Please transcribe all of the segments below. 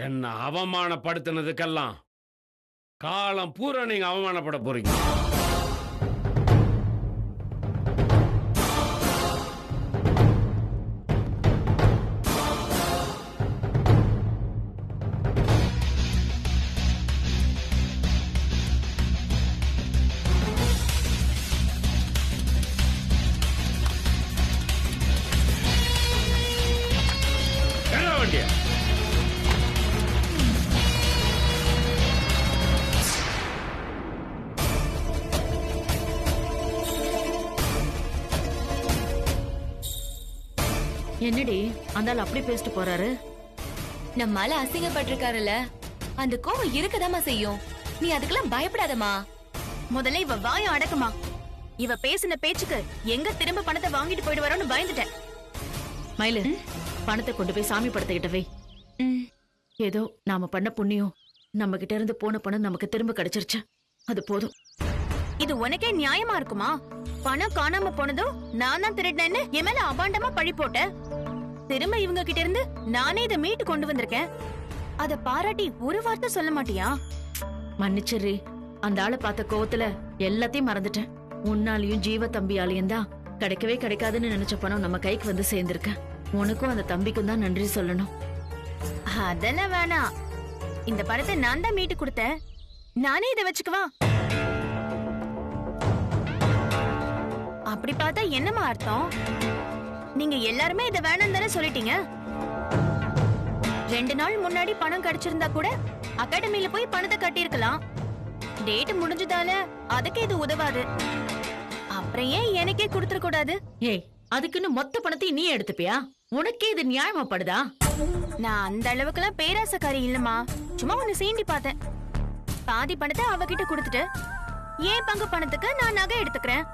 என்ன அவமானப்படுத்தினதுக்கெல்லாம் காலம் பூரா நீங்க அவமானப்பட போறீங்க. என்னடி அந்தால அப்படி பேசிட்டு போறாரு? நம்மால அசிங்கப்பட்டிருக்காருல்ல, அந்த கோவம் இருக்கதாமா செய்யும். நீ அதுக்கெல்லாம் பயப்படாதமா. முதல்ல இவ வாய அடக்குமா. இவ பேசின பேச்சுக்கு எங்க திரும்ப பணத்தை வாங்கிட்டு போயிடுவாரோன்னு பயந்துட்டேன். மயிலு, பணத்தை கொண்டு போய் சாமி படத்துக்கிட்ட வை. ஏதோ நாம பண்ண புண்ணியம் நம்ம கிட்ட இருந்து போன பணம் நமக்கு திரும்ப கிடைச்சிருச்சு, அது போதும். இது உனக்கே நியாயமா இருக்குமா? பணம் காணாம போனதும் நான் தான் திருடினேன்னு என் மேல அபாண்டமா பழி போட்ட. திரும்ப இவங்க கிட்ட இருந்து நானே இதை மீட்டு கொண்டு வந்திருக்கேன். அத பாராட்டி ஒரு வார்த்தை சொல்ல மாட்டியா? மன்னிச்சிரு, அந்த ஆளை பார்த்த கோவத்துல எல்லாத்தையும் மறந்துட்டேன். உன்னாலையும் ஜீவ தம்பியாலையும் தான் கிடைக்கவே கிடைக்காதுன்னு நினைச்ச பணம் நம்ம கைக்கு வந்து சேர்ந்திருக்க. உனக்கும் அந்த தம்பிக்கும் தான் நன்றி சொல்லணும். அதெல்லாம் வேணாம். இந்த பணத்தை நான் தான் மீட்டு கொடுத்தேன். நானே இதை வச்சுக்குவா. அப்படி பார்த்தா என்னமா அர்த்தம்? நீங்க எல்லாருமே இத வேணாம் தானே சொல்லிட்டீங்க. 2 நாள் முன்னாடி பணம் கிடைச்சிருந்தா கூட அகாடமில போய் பணத்தை கட்டியிருக்கலாம். டேட் முடிஞ்சதால அதுக்கு இது உதவாது. அப்புறம் ஏன் எனக்கே கொடுத்துட கூடாது? ஏய், அதுக்குன்னு மொத்த பணத்தையும் நீ எடுத்துப்பியா? உனக்கே இது நியாயமா படுதா? நான் அந்த அளவுக்குலாம் பேராசக்காரி இல்லம்மா. சும்மா ஒன்னு சீண்டி பார்த்தேன். பாதி பணத்தை அவகிட்ட கொடுத்துட்டு ஏன் பங்கு பணத்துக்கு நான் நகை எடுத்துக்கிறேன்.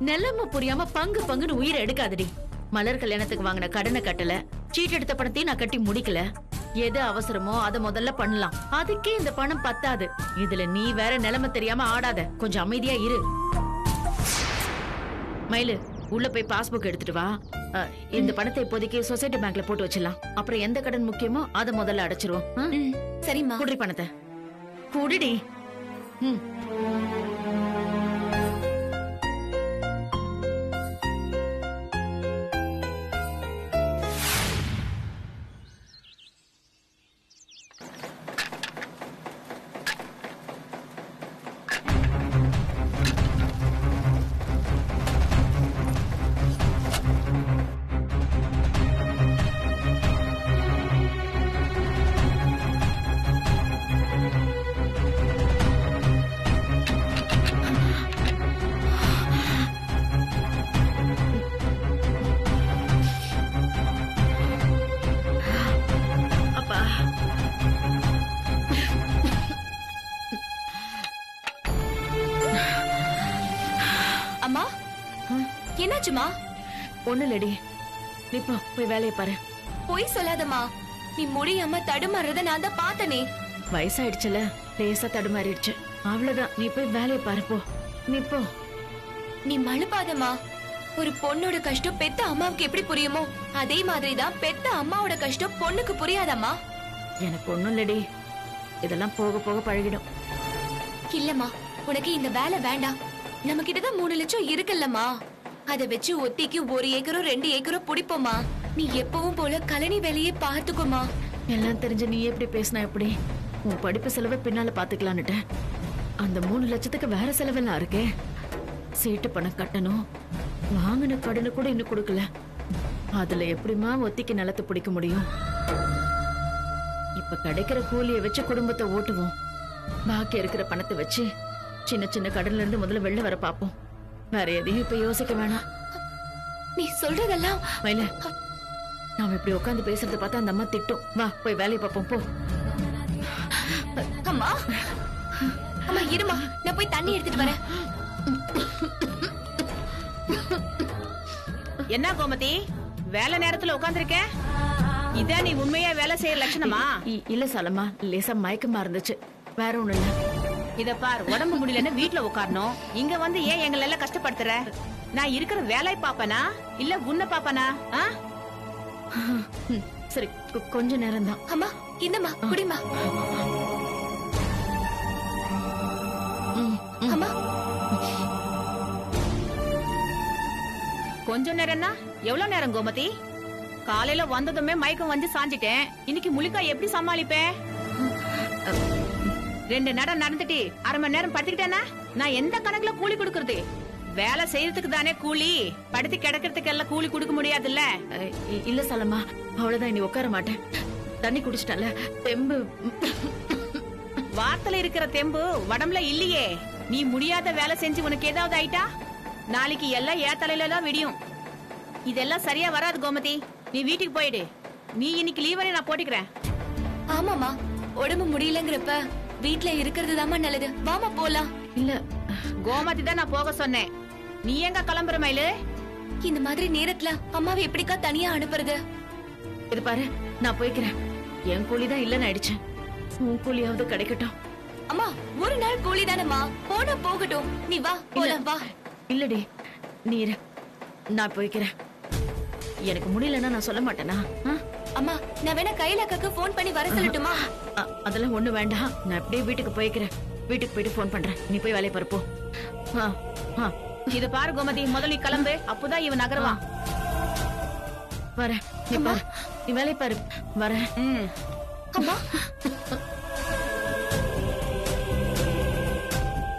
நிலைமை புரியாம பங்கு பங்குன்னு உயிரை எடுக்காதடி. மலர் கல்யாணத்துக்கு வாங்கின கடனை கட்டல, சீட் எடுத்த பணத்தையும் நான் கட்டி முடிக்கல. எது அவசரமோ அதை முதல்ல பண்ணலாம். அதுக்கே இந்த பணம் பத்தாது. இதுல நீ வேற நிலைமை தெரியாம ஆடாத. கொஞ்சம் அமைதியா இரு. மயிலு, உள்ள போய் பாஸ்புக் எடுத்துட்டு வா. இந்த பணத்தை இப்போதைக்கு சொசைட்டி பேங்க்ல போட்டு வச்சிடலாம். அப்புறம் எந்த கடன் முக்கியமோ அதை முதல்ல அடைச்சிருவோம். சரிம்மா. குடி பணத்தை குடிடி. அம்மா, என்னாச்சுமா? ஒண்ணு இல்லடி, நீ போய் வேலையை பாரு. பொய் சொல்லாதம்மா. நீ முடியாம தடுமாறத நான் தான் பார்த்தனே. வயசாயிடுச்சுல, லேசா தடுமாறிடுச்சு. அவ்வளவுதான், நீ போய் வேலையை பாரு. போ, நீ போ. நீ மழுப்பாதம்மா. ஒரு பொண்ணோட கஷ்டம் பெத்த அம்மாவுக்கு எப்படி புரியுமோ அதே மாதிரிதான் பெத்த அம்மாவோட கஷ்டம் பொண்ணுக்கு புரியாதம்மா. எனக்கு ஒண்ணும் இல்லடி, இதெல்லாம் போக போக பழகிடும். இல்லம்மா, உனக்கு இந்த வேலை வேண்டாம். நம்ம கிட்டதான் 3 லட்சம் இருக்குல்லம்மா. அதை வச்சு ஒத்திக்கு 1 ஏக்கரோ 2 ஏக்கரோ பிடிப்போமா. நீ எப்பவும் போல கழனி வேலையே பாத்துக்கோமா. எல்லாம் தெரிஞ்ச நீ எப்படி பேசினா எப்படி? உன் படிப்பு செலவை பின்னால பாத்துக்கலான்னுட்ட. அந்த 3 லட்சத்துக்கு வேற செலவெல்லாம் இருக்கே. சீட்டு பணம் கட்டணும், வாங்கின கடனை கூட இன்னும் கொடுக்கல. அதுல எப்படிமா ஒத்திக்கு நிலத்தை பிடிக்க முடியும்? இப்ப கிடைக்கிற கூலியை வச்சு குடும்பத்தை ஓட்டுவோம். பாக்கி இருக்கிற பணத்தை வச்சு சின்ன சின்ன கடன்ல இருந்து முதல்ல வெளில வர பாப்போம். வேற எதையும் இப்ப யோசிக்க வேணாம். நீ சொல்றதெல்லாம் மயில, நாம இப்படி உட்காந்து பேசுறத பார்த்தா அந்த அம்மா திட்டும். வா, போய் வேலையை பார்ப்போம். போ. அம்மா, அம்மா இருமா, நான் போய் தண்ணி எடுத்துட்டு வரேன். என்ன கோமதி, வேலை நேரத்துல உட்கார்ந்திருக்க? இதான் நீ உண்மையா வேலை செய்யற லட்சணமா? இல்ல சலமா, லேசா மயக்கமா இருந்துச்சு, வேற ஒண்ணு இல்ல. இத பார், உடம்பு முடியலன்னு வீட்டுல உட்காரணும். இங்க வந்து ஏன் எங்களை எல்லாம் கஷ்டப்படுத்துற? நான் இருக்கிற வேலையை பாப்பனா இல்ல உன்னை பாப்பனா? சரி, கொஞ்ச நேரம் தான். அம்மா, இந்தம்மா குடிமா. அம்மா கொஞ்சம் நேரம்னா எவ்வளவு நேரம் கோமதி? காலையில வந்ததுமே மயக்கம் வந்து சாஞ்சிட்டேன். இன்னைக்கு முழிக்கா எப்படி சமாளிப்பேன்? 2 நடம் நடந்துட்டு அரை மணி நேரம் படுத்துக்கிட்டேன்னா நான் எந்த கணக்குல கூலி கொடுக்கறது? வேலை செய்யறதுக்கு தானே கூலி, படுத்து கிடக்கிறதுக்கு எல்லாம் கூலி கொடுக்க முடியாதுல்ல. இல்ல சலமா, அவ்வளவுதான், இனி உட்கார மாட்டேன். தண்ணி குடிச்சிட்டல, தெம்பு. வார்த்தையில இருக்கிற தெம்பு உடம்புல இல்லையே. நீ முடியாத வேலை செஞ்சு உனக்கு ஏதாவது ஆயிட்டா நாளைக்கு எல்லாம் ஏ தலையில தான் விடியும். இதெல்லாம் சரியா வராது கோமதி. நீ வீட்டுக்கு போயிடு. நீ இன்னைக்கு லீவ் நான் போட்டுக்கிறேன். ஆமாமா, உடம்பு முடியலங்கிறப்ப வீட்ல இருக்கிறது தாமா நல்லது. வாமா போலாம். இல்ல கோமதி தான் நான் போக சொன்னேன். நீ எங்க கிளம்புற மயிலு? இந்த மாதிரி நேரத்துல அம்மாவை எப்படிக்கா தனியா அனுப்புறது? இது பாரு, நான் போய்க்கிறேன். என் கூலிதான் இல்லன்னு ஆயிடுச்சு. உன் கூலியாவது கிடைக்கட்டும். அம்மா, ஒரு நாள் கூலி தானம்மா, போனா போகட்டும். நீ வா போலாம், வா. இல்லடி, நீ இரு, நான் போய்க்கிறேன். எனக்கு முடியலன்னா நான் சொல்ல மாட்டேனா? அம்மா, நான் வேணா கைலாக்காக்கு போன் பண்ணி வர சொல்லட்டுமா? அதெல்லாம் ஒண்ணு வேண்டாம். நான் அப்படியே வீட்டுக்கு போய்க்கிறேன். வீட்டுக்கு போயிட்டு போன் பண்றேன். நீ போய் வேலையை பாரு, போ. இத பாரு கோமதி, முதல்ல நீ கிளம்பு. அப்பதான் இவன் நகருவான். வரேன். நீ பாரு, நீ வேலையை பாரு. வரேன். அம்மா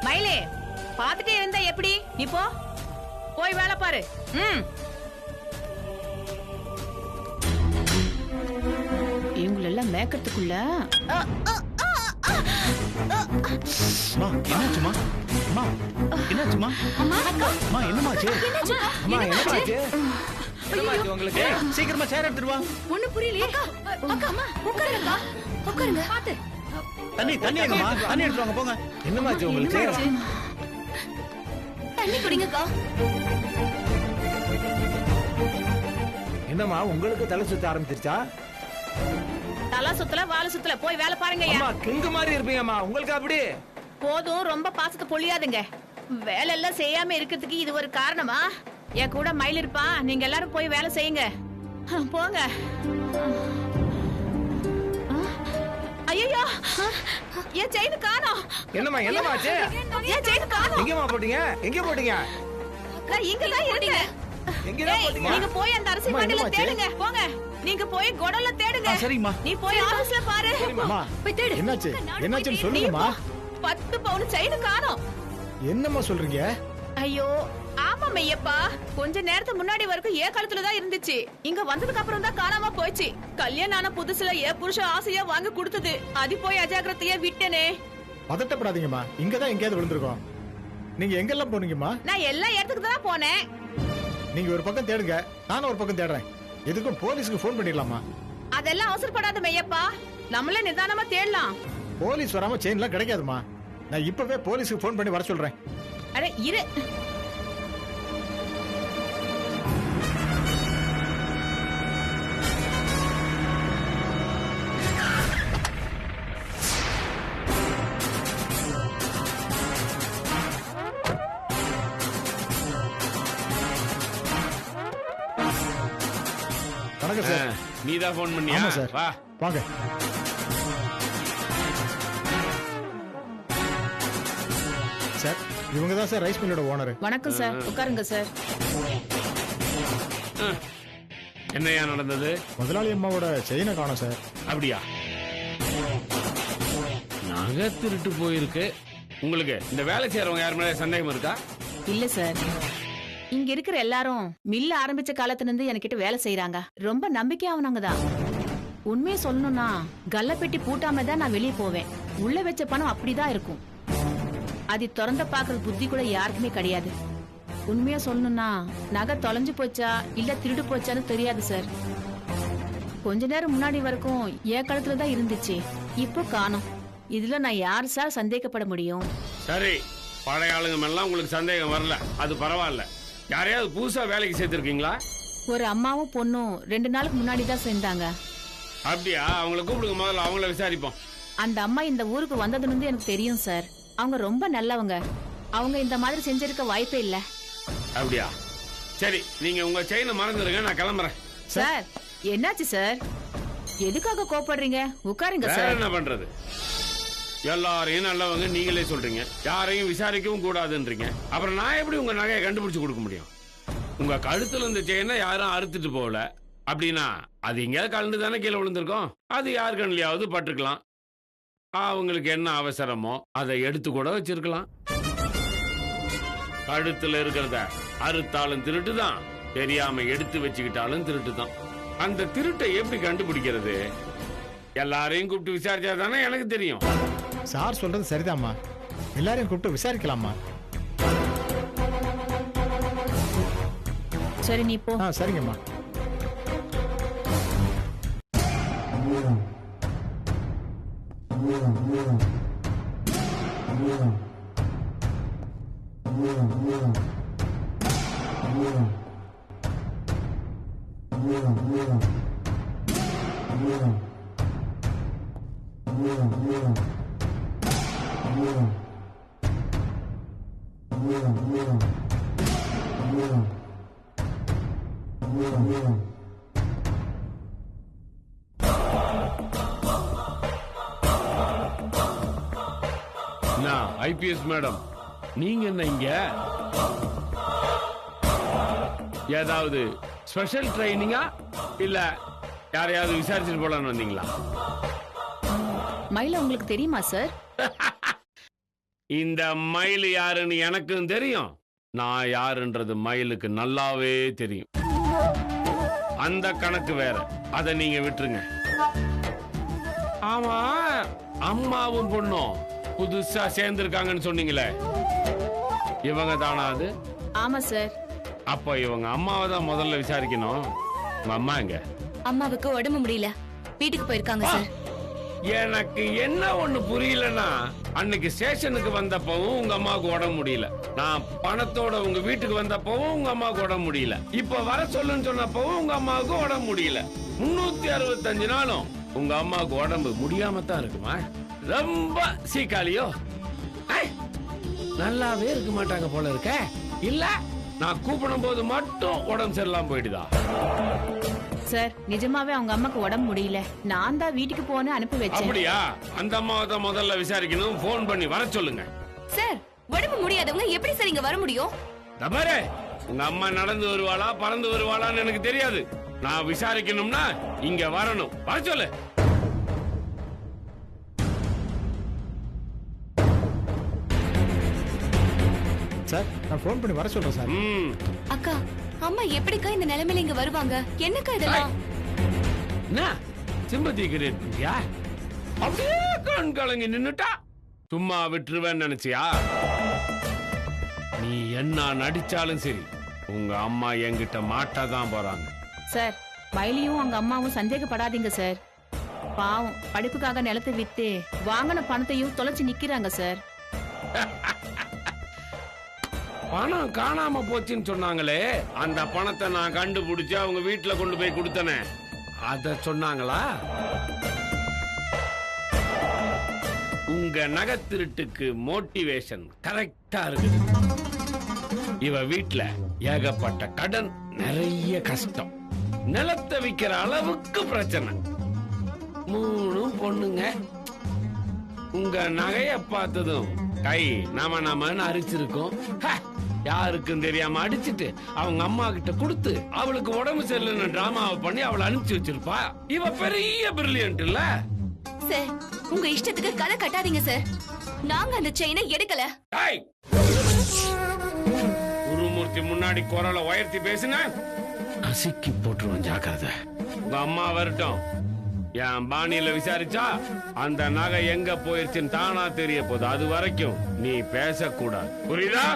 மயிலே, பாத்துட்டே இருந்தா எப்படி? நீ போ, போய் வேலை பாரு. இவங்களெல்லாம் மேக்கத்துக்குள்ள என்னாச்சுமா? அம்மா என்னாச்சுமா? அம்மா என்னமாச்சு? அம்மா என்னமாச்சு? என்னமாச்சு உங்களுக்கு? சீக்கிரமா சேர் எடுத்துட்டு வா. ஒண்ணு புரியலையே. அக்கா, அம்மா உட்காருங்கக்கா, உட்காருங்க. பாத்து தண்ணி எங்கம்மா? தண்ணி எடுத்து வாங்க, போங்க. என்னமாச்சு உங்களுக்கு? தண்ணி குடிங்கக்கா. என்னம்மா உங்களுக்கு தலை சுத்த ஆரம்பிச்சிருச்சா? தலா சுத்தல வாழை சுத்தல, போய் வேலை பாருங்க. அம்மா கிங்கு மாதிரி இருப்பீங்கம்மா, உங்களுக்கு அப்படி? போதும், ரொம்ப பாசத்தை பொழியாதுங்க. வேலை எல்லாம் செய்யாம இருக்கிறதுக்கு இது ஒரு காரணமா? என் கூட மயில் இருப்பான். நீங்க எல்லாரும் போய் வேலை செய்யுங்க. போங்க. ஐயோ, என் செயின் காணோம். என்னமாச்சு? என் செயின் காணோம். எங்கம்மா போட்டீங்க? எங்க போட்டீங்க? நான் இங்க தான் இருக்கேன். எங்கதான் போட்டீங்க? நீங்க போய் அந்த அரிசி மண்டில தேடுங்க. போங்க, நீங்க போய் குடல்ல தேடுங்க. சரிம்மா. நீ போய் ஆபீஸ்ல பாரு. அம்மா போய் தேடு. என்னாச்சுன்னு சொல்லுங்கம்மா. 10 பவுன் செயின் காணோம். என்னம்மா சொல்றீங்க? ஐயோ ஆமா மையப்பா, கொஞ்ச நேரத்துக்கு முன்னாடி வரைக்கும் ஏ கழுத்துல தான் இருந்துச்சு. இங்க வந்ததுக்கு அப்புறம் தான் காணாம போயிடுச்சு. கல்யாணம் ஆன புதுசுல ஏ புருஷன் ஆசையா வாங்கி கொடுத்தது, அது போய் அஜாக்கிரதையா விட்டனே. பதட்டப்படாதீங்கம்மா, இங்கதான் எங்கேயாவது விழுந்திருக்கோம். நீங்க எங்கெல்லாம் போனீங்கம்மா? நான் எல்லா இடத்துக்கு தான் போனேன். நீங்க ஒரு பக்கம் தேடுங்க, நானும் ஒரு பக்கம் தேடுறேன். எதுக்கும் போலீஸ்க்கு போன் பண்ணிடலாமா? அதெல்லாம் அவசரப்படாத மையப்பா, நம்மளே நிதானமா தேடலாம். போலீஸ் வராம செயின்லாம் கிடைக்காதுமா. நான் இப்பவே போலீஸ்க்கு போன் பண்ணி வர சொல்றேன். அட இரு. வணக்கம் சார். நீதான் போன் பண்ணியா? ஆமா சார். வா. வாங்க. சார், இவங்க தான் சார் ரைஸ் மில்லோட ஓனர். வணக்கம் சார், உட்காருங்க சார். என்னையா நடந்தது? முதலாளி அம்மாவோட செயினை காணோம் சார். அப்படியா? நகை திருட்டு போயிருக்கு. உங்களுக்கு இந்த வேலை செய்யறவங்க யார் மேல சந்தேகம் இருக்கா? இல்ல சார், இங்க இருக்கிற எல்லாரும் மில்ல ஆரம்பிச்ச காலத்துல இருந்து என்கிட்ட வேலை செய்யறாங்க. ரொம்ப நம்பிக்கையானவங்க தான். உண்மையை சொல்லணும்னா கல்லப்பெட்டி பூட்டாம தான் நான் வெளியே போவேன். உள்ள வச்ச பணம் அப்படிதான் இருக்கும். அது திறந்த பாக்குற புத்தி கூட யாருக்குமே கிடையாது. உண்மையா சொல்லணும்னா நகை தொலைஞ்சு போச்சா இல்ல திருடு போச்சான்னு தெரியாது சார். கொஞ்ச நேரம் முன்னாடி வரைக்கும் என் கழுத்துல தான் இருந்துச்சு, இப்போ காணோம். இதுல நான் யார் சார் சந்தேகப்பட முடியும்? சரி, பழைய ஆளுங்க மேலாம் உங்களுக்கு சந்தேகம் வரல, அது பரவாயில்ல. யாரையாவது புதுசா வேலைக்கு சேர்த்திருக்கீங்களா? ஒரு அம்மாவும் பொண்ணும் 2 நாளுக்கு முன்னாடி தான் சேர்ந்தாங்க. அப்படியா? அவங்களை கூப்பிடுங்க, முதல்ல அவங்கள விசாரிப்போம். அந்த அம்மா இந்த ஊருக்கு வந்ததுல இருந்து எனக்கு தெரியும் சார். அவங்க ரொம்ப நல்லவங்க. அவங்க இந்த மாதிரி செஞ்சிருக்க வாய்ப்பே இல்ல. அப்படியா? சரி, நீங்க உங்க செயினை மறந்துடுங்க, நான் கிளம்புறேன். சார், என்னாச்சு சார்? எதுக்காக கோபப்படுறீங்க? உட்காருங்க வேற சார். என்ன பண்றது? எல்லாரையும் நல்லவங்க நீங்களே சொல்றீங்க, யாரையும் விசாரிக்கவும் கூடாதுன்றீங்க. அப்புறம் நான் எப்படி உங்க நகையை கண்டுபிடிச்சு கொடுக்க முடியும்? உங்க கழுத்துல இருந்த செயினை யாரும் அறுத்துட்டு போகல அப்படின்னா அது எங்கேயாவது கலந்து தானே கீழே விழுந்திருக்கோம். அது யார் கண்ணிலையாவது பட்டிருக்கலாம். அவங்களுக்கு என்ன அவசரமோ அதை எடுத்து கூட வச்சிருக்கலாம். கழுத்துல இருக்கிறத அறுத்தாலும் திருட்டு தான், தெரியாம எடுத்து வச்சுக்கிட்டாலும் திருட்டு தான். அந்த திருட்டை எப்படி கண்டுபிடிக்கிறது? எல்லாரையும் கூப்பிட்டு விசாரிச்சா தானே எனக்கு தெரியும். சார் சொல்றது சரிதாம்மா, எல்லாரையும் கூப்பிட்டு விசாரிக்கலாமா? சரி நீ போ. சரிங்கம்மா. ஐபிஎஸ் மேடம், நீங்க என்ன இங்க? ஏதாவது ஸ்பெஷல் ட்ரைனிங்கா இல்ல யாரையாவது விசாரிச்சுட்டு போலான்னு வந்தீங்களா? மயில உங்களுக்கு தெரியுமா சார்? இந்த மயில் யாருன்னு எனக்கும் தெரியும், நான் யாருன்றது மயிலுக்கு நல்லாவே தெரியும். அந்த கணக்கு வேற, அதை நீங்க விட்டுருங்க. ஆமா, அம்மாவும் பொண்ணும் புதுசா சேர்ந்திருக்காங்கன்னு சொன்னீங்களே, இவங்க தானா அது? ஆமா சார். அப்ப இவங்க அம்மாவை தான் முதல்ல விசாரிக்கணும். உங்க அம்மா எங்க? அம்மாவுக்கு உடம்பு முடியல, வீட்டுக்கு போயிருக்காங்க சார். எனக்கு என்ன ஒண்ணு புரியலன்னா, அன்னைக்கு ஸ்டேஷனுக்கு வந்தப்பவும் உங்க அம்மாவுக்கு உடம்பு முடியல, நான் பணத்தோட உங்க வீட்டுக்கு வந்தப்பவும் உங்க அம்மாவுக்கு உடம்பு முடியல, இப்ப வர சொல்லுன்னு சொன்னப்பவும் உங்க அம்மாவுக்கு உடம்பு முடியல. 365 நாளும் உங்க அம்மாவுக்கு உடம்பு முடியாம தான் இருக்குமா? ரொம்ப சீக்காலியோ? நல்லாவே இருக்க மாட்டாங்க போல இருக்க. இல்ல நான் கூப்பிடும் போது மட்டும் உடம்பு சரியில்லாம போயிடுதா? சார் நிஜமாவே அவங்க அம்மாக்கு உடம்பு முடியல, நான் தான் வீட்டுக்கு போன அனுப்பி வச்சேன். அப்படியா? அந்த அம்மாவை தான் முதல்ல விசாரிக்கணும், போன் பண்ணி வர சொல்லுங்க. சார், உடம்பு முடியாதவங்க எப்படி சார் இங்க வர முடியும்? தபாரே, உங்க அம்மா நடந்து வருவாளா பறந்து வருவாளான்னு எனக்கு தெரியாது. நான் விசாரிக்கணும்னா இங்க வரணும், வர சொல்லு. சார் நான் ஃபோன் பண்ணி வர சொல்றேன் சார். அக்கா, அம்மா எப்படிக்கா இந்த நிலைமையில இங்க வருவாங்க? என்னக்கா இதெல்லாம்? என்ன சிம்பத்தி கிரியேட் பண்ணியா? அப்படியே கண் கலங்கி நின்னுட்டா சும்மா விட்டுருவேன்னு நினைச்சியா? நீ என்ன நடிச்சாலும் சரி, உங்க அம்மா என்கிட்ட மாட்டாதான் போறாங்க. சார் மயிலையும் அவங்க அம்மாவும் சந்தேகப்படாதீங்க சார். பாவம், படிப்புக்காக நிலத்தை வித்து வாங்கின பணத்தையும் தொலைச்சு நிக்கிறாங்க சார். பணம் காணாம போச்சுன்னு சொன்னாங்களே, அந்த பணத்தை நான் கண்டுபிடிச்சு அவங்க வீட்டுல கொண்டு போய் கொடுத்தனே, அத சொன்னாங்களா? உங்க நகை திருட்டுக்கு மோட்டிவேஷன் கரெக்டா இருக்கு. இவ வீட்டுல ஏகப்பட்ட கடன், நிறைய கஷ்டம், நிலத்தை விக்கிற அளவுக்கு பிரச்சனை, 3 பொண்ணுங்க. உங்க நகைய பார்த்ததும் கை நமன்னு அரிச்சிருக்கும். யாருக்கும் தெரியாம அடிச்சிட்டு அவங்க அம்மா கிட்ட கொடுத்து அவளுக்கு உடம்பு சரியில்லைன்னு டிராமாவை பண்ணி அவளை அனுப்பிச்சு வச்சிருப்பா. இவ பெரிய பிரில்லியன்ட் இல்ல சார்? உங்க இஷ்டத்துக்கு கதை கட்டாதீங்க சார், நாங்க அந்த செயினை எடுக்கல. குருமூர்த்தி முன்னாடி குரலை உயர்த்தி பேசுன நசுக்கி போட்டுருவோம், ஜாக்கிரதை. உங்க அம்மா வரட்டும், என் பாணியில விசாரிச்சா அந்த நகை எங்க போயிருச்சுன்னு தானா தெரிய போகுது. அது வரைக்கும் நீ பேசக்கூடாது, புரியுதா?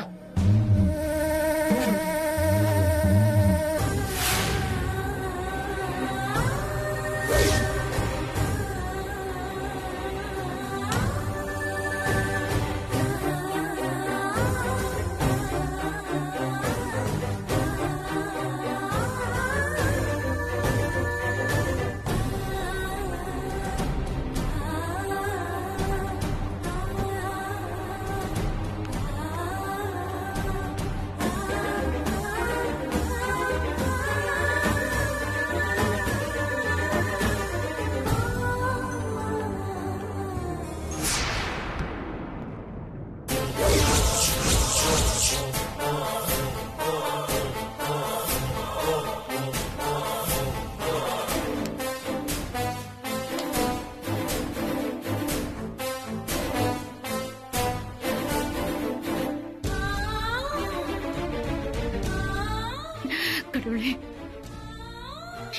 கடவுளே,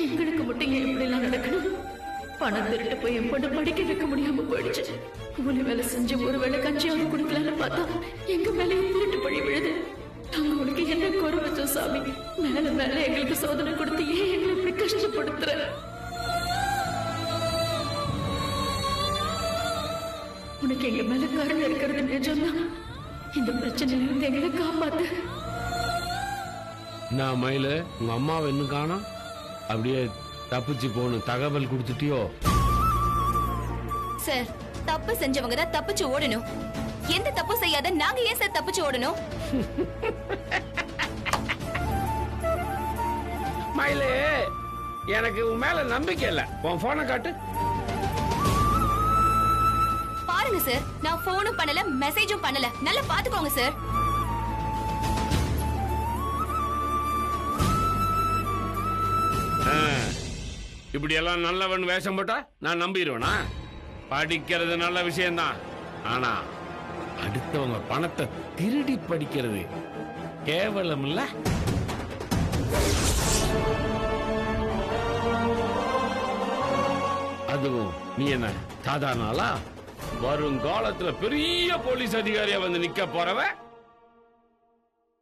எங்களுக்கு மட்டும் ஏன் இப்படி எல்லாம் நடக்கணும்? பணம் திருட்டு போய் என் பொண்ணு படிக்க வைக்க முடியாம போயிடுச்சு. கூலி வேலை செஞ்சு ஒரு வேளை கஞ்சியாவது குடிக்கலான்னு பார்த்தா எங்க மேலே திருட்டு பழி விழுது. நாங்க உனக்கு என்ன குறை வச்சோம் சாமி? மேல மேல எங்களுக்கு சோதனை கொடுத்து ஏன் எங்களை இப்படி கஷ்டப்படுத்துற? உனக்கு எங்க மேல கருணை இருக்கிறது நிஜம்தான். இந்த பிரச்சனையில இருந்து எங்களை காப்பாத்து. நான் மயில உங்க அம்மாவை இன்னும் காணோம். அப்படியே தப்பிச்சு போகணும் தகவல் கொடுத்துட்டியோ? சார், தப்பு செஞ்சவங்க தான் தப்பிச்சு ஓடணும். எந்த தப்பு செய்யாத நாங்க ஏன் சார் தப்பிச்சு ஓடணும்? மயிலே, எனக்கு உன் மேல நம்பிக்கை இல்ல. உன் போனை காட்டு. பாருங்க சார், நான் போனும் பண்ணல, மெசேஜும் பண்ணல. நல்லா பாத்துக்கோங்க சார். இப்படி எல்லாம் நல்லவன் வேஷம் போட்டா நான் நம்பிடுவேனா? படிக்கிறது நல்ல விஷயம்தான். ஆனா அடுத்தவங்க பணத்தை திருடி படிக்கிறது கேவலம் இல்ல? அதுவும் நீ என்ன சாதாரண ஆளா? வருங்காலத்துல பெரிய போலீஸ் அதிகாரியா வந்து நிக்க போறவ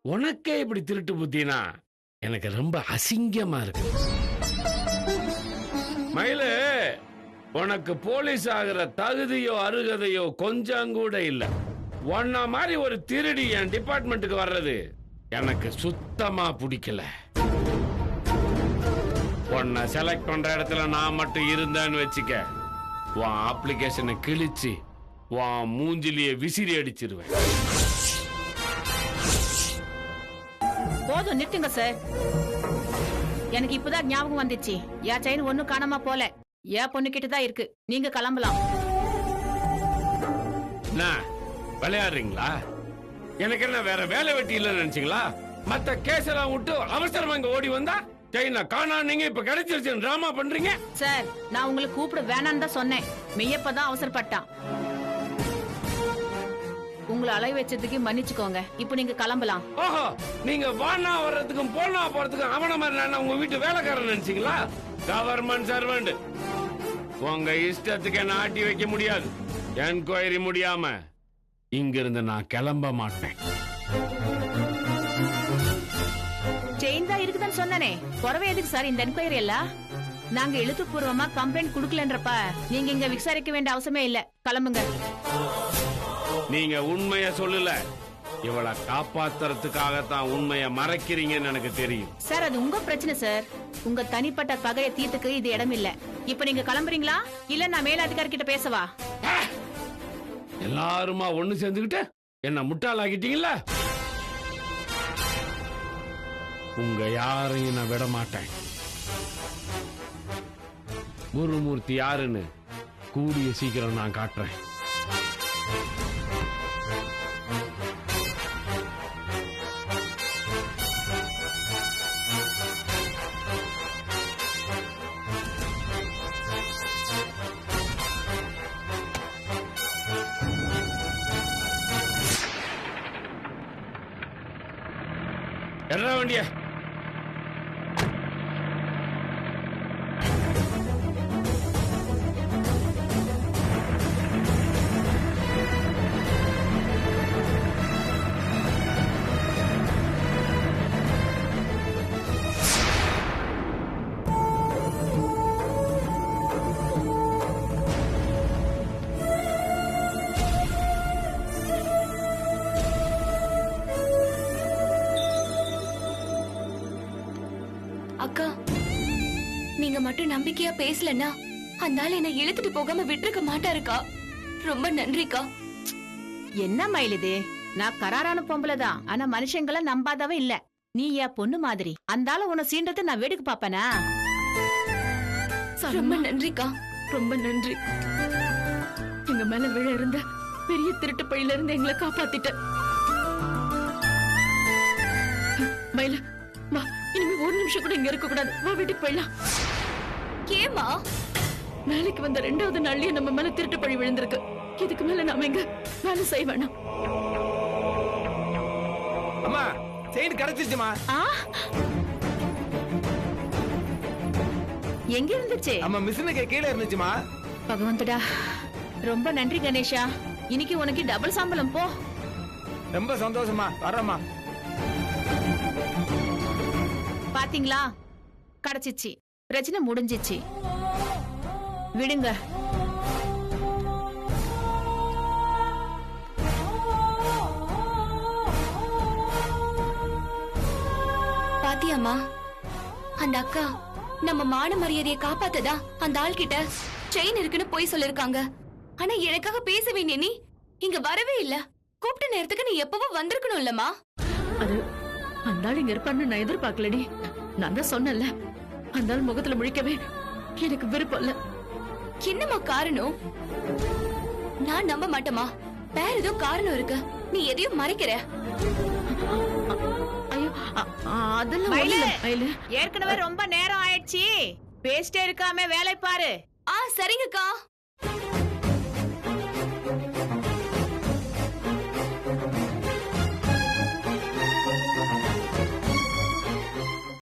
உனக்கே இப்படி திருட்டு புத்தினா எனக்கு ரொம்ப அசிங்கமா இருக்கு. மயிலு, உனக்கு போலீஸ் ஆகிற தகுதியோ அருகதையோ கொஞ்சம் கூட இல்ல. உன்ன மாதிரி ஒரு திருடி என் டிபார்ட்மெண்ட்டுக்கு வர்றது எனக்கு சுத்தமா பிடிக்கல. உன்னை செலக்ட் பண்ற இடத்துல நான் மட்டும் இருந்தேன்னு வச்சுக்க, உன் அப்ளிகேஷனை கிழிச்சு உன் மூஞ்சிலேயே விசிறி அடிச்சிருவேன். போதும், நிறுத்துங்க சார். எனக்கு இப்பதான் ஞாபகம் வந்துச்சு. என் செயின் ஒண்ணும் காணாம போல. என் பொண்ணு கிட்டதான் இருக்கு. நீங்க கிளம்பலாம். விளையாடுறீங்களா? எனக்கு என்ன வேற வேலை வெட்டி இல்லைன்னு நினைச்சீங்களா? மத்த கேஸ் எல்லாம் விட்டு அவசரமா இங்க ஓடி வந்தா செயினை காணா, நீங்க இப்ப கிடைச்சிருச்சு டிராமா பண்றீங்க. சார், நான் உங்களுக்கு கூப்பிட வேணான்னு தான் சொன்னேன். மெய்யப்பதான் அவசரப்பட்டான். உங்களை அலை வச்சதுக்கு மன்னிச்சுக்கோங்க. இப்போ நீங்க கிளம்பலாம். ஓஹோ, நீங்க வானா வர்றதுக்கும் போனா போறதுக்கும் அவன மாதிரி நான் உங்க வீட்டு வேலைக்காரன் நினைச்சீங்களா? Government servant. உங்க இஷ்டத்துக்கு என்ன ஆட்டி வைக்க முடியாது. என்கொயரி முடியாம இங்கிருந்து நான் கிளம்ப மாட்டேன். செயின் தான் இருக்குதுன்னு சொன்னனே, குறவை எதுக்கு சார் இந்த என்கொயரி எல்லாம்? நாங்க எழுத்துப்பூர்வமா கம்ப்ளைண்ட் குடுக்கலன்றப்ப நீங்க இங்க விசாரிக்க வேண்டிய அவசியமே இல்ல. கிளம்புங்க. நீங்க உண்மைய சொல்லல. இவளை காப்பாத்துறதுக்காகத்தான் உண்மைய மறைக்கிறீங்கன்னு எனக்கு தெரியும். சார், அது உங்க பிரச்சனை சார். உங்க தனிப்பட்ட பகைய தீர்த்துக்கு இது இடம் இல்ல. இப்ப நீங்க கிளம்புறீங்களா இல்ல நான் மேலதிகாரி கிட்ட பேசவா? எல்லாருமா ஒண்ணு சேர்ந்துகிட்டு என்ன முட்டாளாக்கிட்டீங்களா? உங்க யாரையும் நான் விட மாட்டேன். குருமூர்த்தி யாருன்னு கூடிய சீக்கிரம் நான் காட்டுறேன். என்ன வண்டிய அக்கா, நீங்க மட்டும் நம்பிக்கையா பேசலன்னா அந்த ஆள் என்ன இழுத்துட்டு போகாம விட்டுருக்க மாட்டாருக்கா. ரொம்ப நன்றிக்கா. என்ன மயில் இது? நான் கராரான பொம்பளைதான். ஆனா மனுஷங்களை நம்பாதவ இல்ல. நீ என் பொண்ணு மாதிரி. அந்த ஆள உன்னை சீண்டது நான் வேடிக்கை பாப்பனா? ரொம்ப நன்றிக்கா. ரொம்ப நன்றி. எங்க மேல விழ இருந்த பெரிய திருட்டு பழியில இருந்து எங்களை காப்பாத்திட்ட. மயில, வா, இனிமே ஒரு நிமிஷம் கூட இங்க இருக்க கூடாது. வா, வீட்டுக்கு போயிடலாம். கேமா வேலைக்கு வந்த 2வது நாள்லயே நம்ம மேல திருட்டு பழி விழுந்திருக்கு. இதுக்கு மேல நாம எங்க வேலை செய்ய வேணாம். அம்மா, செயின் கிடைச்சிச்சுமா. எங்க இருந்துச்சு நம்ம மிஷினுக்கு கீழே இருந்துச்சுமா. பகவந்தடா, ரொம்ப நன்றி கணேஷா. இன்னைக்கு உனக்கு டபுள் சம்பளம் போ. ரொம்ப சந்தோஷமா. வர்றோம்மா. பாத்தீங்களா, கிடைச்சிச்சு, பிரச்சனை முடிஞ்சிச்சு. விடுங்க. பாத்தியாம்மா, அந்த அக்கா நம்ம மான மரியாதையை காப்பாத்ததா அந்த ஆள் கிட்ட செயின் இருக்குன்னு போய் சொல்லிருக்காங்க. ஆனா எனக்காக பேச வேண்டிய நீ இங்க வரவே இல்ல. கூப்பிட்ட நேரத்துக்கு நீ எப்பவும் வந்திருக்கணும் இல்லம்மா. அது அந்த ஆள் இங்க இருப்பான்னு நான் எதிர்பார்க்கலடி. நான் தான் சொன்னேன்ல, அந்த ஆள் முகத்துல முழிக்கவே எனக்கு விருப்பம் இல்ல. என்னம்மா காரணம்? நான் நம்ப மாட்டேமா. வேற ஏதோ காரணம் இருக்கு. நீ எதையும் மறைக்கிற. ஐயோ, அதெல்லாம் ஒண்ணும் இல்ல, மயிலு. ஏற்கனவே ரொம்ப நேரம் ஆயிடுச்சு. பேசிட்டே இருக்காம வேலை பாரு. சரிங்கக்கா.